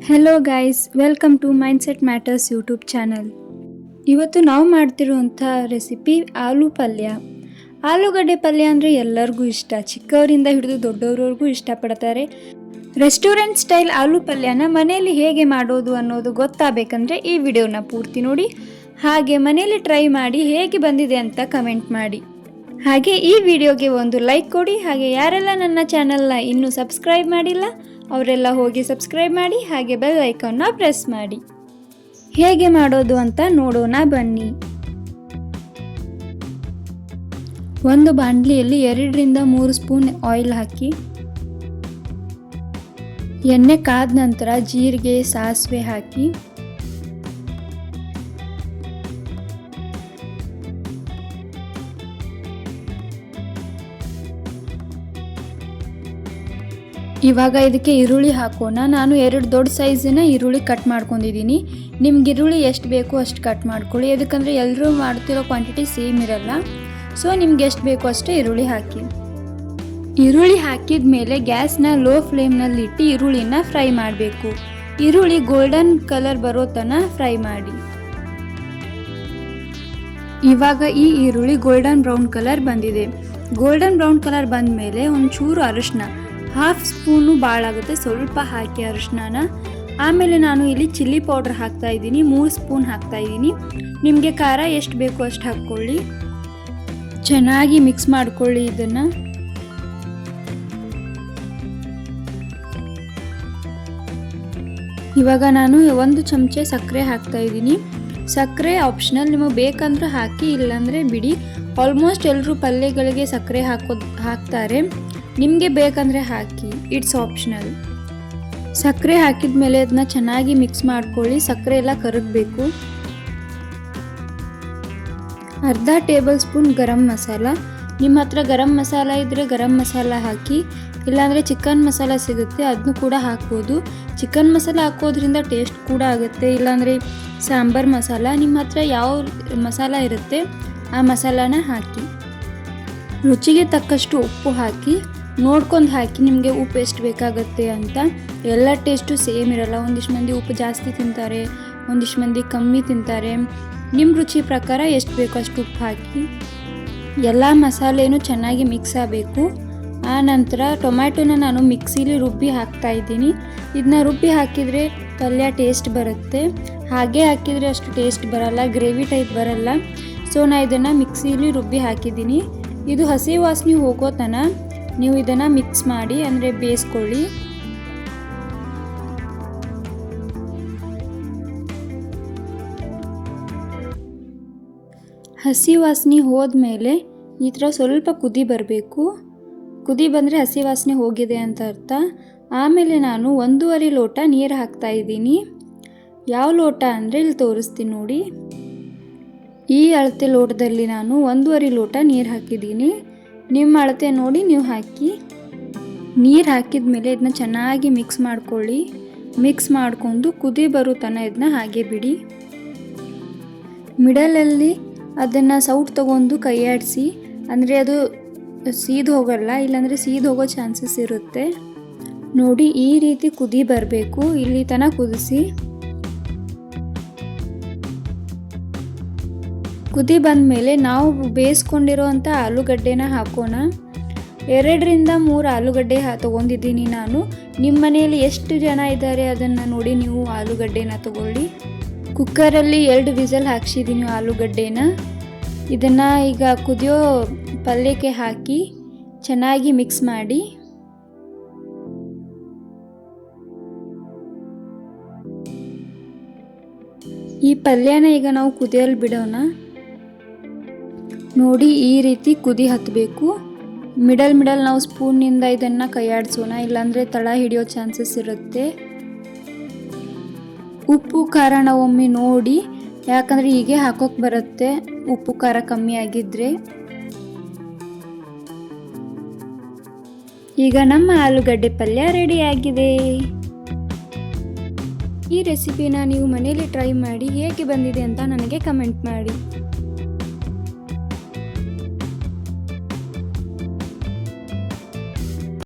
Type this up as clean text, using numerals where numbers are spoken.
Hello guys, welcome to mindset matters YouTube channel. ಇವತ್ತು ನಾವು ಮಾಡ್ತಿರುವಂಥ recipe ಆಲೂ ಪಲ್ಯ. ಆಲೂಗಡ್ಡೆ ಪಲ್ಯ ಅಂದರೆ ಎಲ್ಲರಿಗೂ ಇಷ್ಟ, ಚಿಕ್ಕವರಿಂದ ಹಿಡಿದು ದೊಡ್ಡವರವರೆಗೂ ಇಷ್ಟಪಡ್ತಾರೆ. ರೆಸ್ಟೋರೆಂಟ್ ಸ್ಟೈಲ್ ಆಲೂ ಪಲ್ಯನ ಮನೆಯಲ್ಲಿ ಹೇಗೆ ಮಾಡೋದು ಅನ್ನೋದು ಗೊತ್ತಾಗಬೇಕಂದ್ರೆ ಈ ವಿಡಿಯೋನ ಪೂರ್ತಿ ನೋಡಿ. ಹಾಗೆ ಮನೆಯಲ್ಲಿ ಟ್ರೈ ಮಾಡಿ ಹೇಗೆ ಬಂದಿದೆ ಅಂತ ಕಮೆಂಟ್ ಮಾಡಿ. ಹಾಗೆ ಈ ವಿಡಿಯೋಗೆ ಒಂದು ಲೈಕ್ ಕೊಡಿ. ಹಾಗೆ ಯಾರೆಲ್ಲ ನನ್ನ ಚಾನಲ್ನ ಇನ್ನೂ ಸಬ್ಸ್ಕ್ರೈಬ್ ಮಾಡಿಲ್ಲ ಅವರೆಲ್ಲ ಹೋಗಿ ಸಬ್ಸ್ಕ್ರೈಬ್ ಮಾಡಿ. ಹಾಗೆ ಬೆಲ್ ಐಕಾನ್ನ ಪ್ರೆಸ್ ಮಾಡಿ. ಹೇಗೆ ಮಾಡೋದು ಅಂತ ನೋಡೋಣ ಬನ್ನಿ. ಒಂದು ಬಾಣಲಿಯಲ್ಲಿ 2ರಿಂದ 3 ಸ್ಪೂನ್ ಆಯಿಲ್ ಹಾಕಿ, ಎಣ್ಣೆ ಕಾದ ನಂತರ ಜೀರಿಗೆ ಸಾಸಿವೆ ಹಾಕಿ, ಇವಾಗ ಇದಕ್ಕೆ ಈರುಳ್ಳಿ ಹಾಕೋಣ. ನಾನು 2 ದೊಡ್ಡ ಸೈಜಿನ ಈರುಳ್ಳಿ ಕಟ್ ಮಾಡ್ಕೊಂಡಿದ್ದೀನಿ. ನಿಮ್ಗೆ ಈರುಳ್ಳಿ ಎಷ್ಟು ಬೇಕೋ ಅಷ್ಟು ಕಟ್ ಮಾಡ್ಕೊಳ್ಳಿ. ಯಾಕಂದರೆ ಎಲ್ಲರೂ ಮಾಡ್ತಿರೋ ಕ್ವಾಂಟಿಟಿ ಸೇಮ್ ಇರಲ್ಲ. ಸೊ ನಿಮ್ಗೆ ಎಷ್ಟು ಬೇಕೋ ಅಷ್ಟೇ ಈರುಳ್ಳಿ ಹಾಕಿ. ಈರುಳ್ಳಿ ಹಾಕಿದ ಮೇಲೆ ಗ್ಯಾಸ್ನ ಲೋ ಫ್ಲೇಮ್ನಲ್ಲಿ ಇಟ್ಟು ಈರುಳ್ಳಿನ ಫ್ರೈ ಮಾಡಬೇಕು. ಈರುಳ್ಳಿ ಗೋಲ್ಡನ್ ಕಲರ್ ಬರೋ ತನಕ ಫ್ರೈ ಮಾಡಿ. ಇವಾಗ ಈ ಈರುಳ್ಳಿ ಗೋಲ್ಡನ್ ಬ್ರೌನ್ ಕಲರ್ ಬಂದಿದೆ. ಗೋಲ್ಡನ್ ಬ್ರೌನ್ ಕಲರ್ ಬಂದ ಮೇಲೆ ಒಂಚೂರು ಅರಿಶಿನ, 1/2 ಸ್ಪೂನು ಭಾಳ ಆಗುತ್ತೆ, ಸ್ವಲ್ಪ ಹಾಕಿ ಅರಿಶಿನ. ಆಮೇಲೆ ನಾನು ಇಲ್ಲಿ ಚಿಲ್ಲಿ ಪೌಡ್ರ್ ಹಾಕ್ತಾ ಇದ್ದೀನಿ, 3 ಸ್ಪೂನ್ ಹಾಕ್ತಾ ಇದ್ದೀನಿ. ನಿಮಗೆ ಖಾರ ಎಷ್ಟು ಬೇಕೋ ಅಷ್ಟು ಹಾಕ್ಕೊಳ್ಳಿ. ಚೆನ್ನಾಗಿ ಮಿಕ್ಸ್ ಮಾಡ್ಕೊಳ್ಳಿ ಇದನ್ನು. ಇವಾಗ ನಾನು 1 ಚಮಚೆ ಸಕ್ಕರೆ ಹಾಕ್ತಾ ಇದ್ದೀನಿ. ಸಕ್ಕರೆ ಆಪ್ಷನಲ್, ನಿಮಗೆ ಬೇಕಂದ್ರೆ ಹಾಕಿ, ಇಲ್ಲಾಂದರೆ ಬಿಡಿ. ಆಲ್ಮೋಸ್ಟ್ ಎಲ್ಲರೂ ಪಲ್ಯಗಳಿಗೆ ಸಕ್ಕರೆ ಹಾಕ್ತಾರೆ. ನಿಮಗೆ ಬೇಕಂದರೆ ಹಾಕಿ, ಇಟ್ಸ್ ಆಪ್ಷನಲ್. ಸಕ್ಕರೆ ಹಾಕಿದ ಮೇಲೆ ಅದನ್ನ ಚೆನ್ನಾಗಿ ಮಿಕ್ಸ್ ಮಾಡ್ಕೊಳ್ಳಿ. ಸಕ್ಕರೆ ಎಲ್ಲ ಕರಗಬೇಕು. ಅರ್ಧ ಟೇಬಲ್ ಸ್ಪೂನ್ ಗರಂ ಮಸಾಲ. ನಿಮ್ಮ ಹತ್ರ ಗರಂ ಮಸಾಲ ಇದ್ದರೆ ಗರಂ ಮಸಾಲ ಹಾಕಿ, ಇಲ್ಲಾಂದರೆ ಚಿಕನ್ ಮಸಾಲ ಸಿಗುತ್ತೆ, ಅದನ್ನು ಕೂಡ ಹಾಕ್ಬೋದು. ಚಿಕನ್ ಮಸಾಲ ಹಾಕೋದ್ರಿಂದ ಟೇಸ್ಟ್ ಕೂಡ ಆಗುತ್ತೆ. ಇಲ್ಲಾಂದರೆ ಸಾಂಬಾರ್ ಮಸಾಲ, ನಿಮ್ಮ ಹತ್ರ ಯಾವ ಮಸಾಲ ಇರುತ್ತೆ ಆ ಮಸಾಲಾನ ಹಾಕಿ. ರುಚಿಗೆ ತಕ್ಕಷ್ಟು ಉಪ್ಪು ಹಾಕಿ ನೋಡ್ಕೊಂಡು ಹಾಕಿ, ನಿಮಗೆ ಉಪ್ಪು ಎಷ್ಟು ಬೇಕಾಗುತ್ತೆ ಅಂತ. ಎಲ್ಲ ಟೇಸ್ಟು ಸೇಮ್ ಇರಲ್ಲ. ಒಂದಿಷ್ಟು ಮಂದಿ ಉಪ್ಪು ಜಾಸ್ತಿ ತಿಂತಾರೆ, ಒಂದಿಷ್ಟು ಮಂದಿ ಕಮ್ಮಿ ತಿಂತಾರೆ. ನಿಮ್ಮ ರುಚಿ ಪ್ರಕಾರ ಎಷ್ಟು ಬೇಕೋ ಅಷ್ಟು ಉಪ್ಪು ಹಾಕಿ. ಎಲ್ಲ ಮಸಾಲೆನೂ ಚೆನ್ನಾಗಿ ಮಿಕ್ಸ್ ಆಗಬೇಕು. ಆ ನಂತರ ಟೊಮ್ಯಾಟೊನ ನಾನು ಮಿಕ್ಸಿಲಿ ರುಬ್ಬಿ ಹಾಕ್ತಾ ಇದ್ದೀನಿ. ಇದನ್ನ ರುಬ್ಬಿ ಹಾಕಿದರೆ ಪಲ್ಯ ಟೇಸ್ಟ್ ಬರುತ್ತೆ. ಹಾಗೆ ಹಾಕಿದರೆ ಅಷ್ಟು ಟೇಸ್ಟ್ ಬರಲ್ಲ, ಗ್ರೇವಿ ಟೈಪ್ ಬರಲ್ಲ. ಸೊ ನಾನು ಇದನ್ನು ಮಿಕ್ಸಿಲಿ ರುಬ್ಬಿ ಹಾಕಿದ್ದೀನಿ. ಇದು ಹಸಿ ವಾಸನೆ ಹೋಗೋ ತನಕ ನೀವು ಇದನ್ನು ಮಿಕ್ಸ್ ಮಾಡಿ, ಅಂದರೆ ಬೇಯಿಸ್ಕೊಳ್ಳಿ. ಹಸಿ ವಾಸನೆ ಹೋದ್ಮೇಲೆ ಈ ಥರ ಸ್ವಲ್ಪ ಕುದಿ ಬರಬೇಕು. ಕುದಿ ಬಂದರೆ ಹಸಿ ವಾಸನೆ ಹೋಗಿದೆ ಅಂತ ಅರ್ಥ. ಆಮೇಲೆ ನಾನು 1.5 ಲೋಟ ನೀರು ಹಾಕ್ತಾ ಇದ್ದೀನಿ. ಯಾವ ಲೋಟ ಅಂದರೆ ಇಲ್ಲಿ ತೋರಿಸ್ತೀನಿ ನೋಡಿ. ಈ ಅಳತೆ ಲೋಟದಲ್ಲಿ ನಾನು 1.5 ಲೋಟ ನೀರು ಹಾಕಿದ್ದೀನಿ. ನಿಮ್ಮ ಅಳತೆ ನೋಡಿ ನೀವು ಹಾಕಿ. ನೀರು ಹಾಕಿದ ಮೇಲೆ ಇದನ್ನ ಚೆನ್ನಾಗಿ ಮಿಕ್ಸ್ ಮಾಡ್ಕೊಳ್ಳಿ. ಮಿಕ್ಸ್ ಮಾಡಿಕೊಂಡು ಕುದಿ ಬರೋ ತನಕ ಇದನ್ನ ಹಾಗೆ ಬಿಡಿ. ಮಿಡಲಲ್ಲಿ ಅದನ್ನು ಸೌಟ್ ತೊಗೊಂಡು ಕೈ ಆಡಿಸಿ, ಅಂದರೆ ಅದು ಸೀದು ಹೋಗಲ್ಲ, ಇಲ್ಲಾಂದರೆ ಸೀದು ಹೋಗೋ ಚಾನ್ಸಸ್ ಇರುತ್ತೆ. ನೋಡಿ ಈ ರೀತಿ ಕುದಿ ಬರಬೇಕು. ಇಲ್ಲಿ ತನಕ ಕುದಿಸಿ. ಕುದಿ ಬಂದ ಮೇಲೆ ನಾವು ಬೇಯಿಸ್ಕೊಂಡಿರೋವಂಥ ಆಲೂಗಡ್ಡೆನ ಹಾಕೋಣ. 2ರಿಂದ 3 ಆಲೂಗಡ್ಡೆ ತೊಗೊಂಡಿದ್ದೀನಿ ನಾನು. ನಿಮ್ಮ ಮನೆಯಲ್ಲಿ ಎಷ್ಟು ಜನ ಇದ್ದಾರೆ ಅದನ್ನು ನೋಡಿ ನೀವು ಆಲೂಗಡ್ಡೆನ ತೊಗೊಳ್ಳಿ. ಕುಕ್ಕರಲ್ಲಿ 2 ವಿಸಲ್ ಹಾಕ್ಸಿದ್ದೀನಿ ಆಲೂಗಡ್ಡೆನ. ಇದನ್ನು ಈಗ ಕುದಿಯೋ ಪಲ್ಯಕ್ಕೆ ಹಾಕಿ ಚೆನ್ನಾಗಿ ಮಿಕ್ಸ್ ಮಾಡಿ. ಈ ಪಲ್ಯನ ಈಗ ನಾವು ಕುದಿಯಲು ಬಿಡೋಣ. ನೋಡಿ ಈ ರೀತಿ ಕುದಿ ಹತ್ತಬೇಕು. ಮಿಡಲ್ ನಾವು ಸ್ಪೂನ್ನಿಂದ ಇದನ್ನು ಕೈಯಾಡಿಸೋಣ, ಇಲ್ಲಾಂದರೆ ತಳ ಹಿಡಿಯೋ ಚಾನ್ಸಸ್ ಇರುತ್ತೆ. ಉಪ್ಪು ಖಾರನ ಒಮ್ಮೆ ನೋಡಿ, ಯಾಕಂದರೆ ಹೀಗೆ ಹಾಕೋಕೆ ಬರುತ್ತೆ ಉಪ್ಪು ಖಾರ ಕಮ್ಮಿ ಆಗಿದ್ದರೆ. ಈಗ ನಮ್ಮ ಆಲೂಗಡ್ಡೆ ಪಲ್ಯ ರೆಡಿಯಾಗಿದೆ. ಈ ರೆಸಿಪಿನ ನೀವು ಮನೆಯಲ್ಲಿ ಟ್ರೈ ಮಾಡಿ ಹೇಗೆ ಬಂದಿದೆ ಅಂತ ನನಗೆ ಕಮೆಂಟ್ ಮಾಡಿ.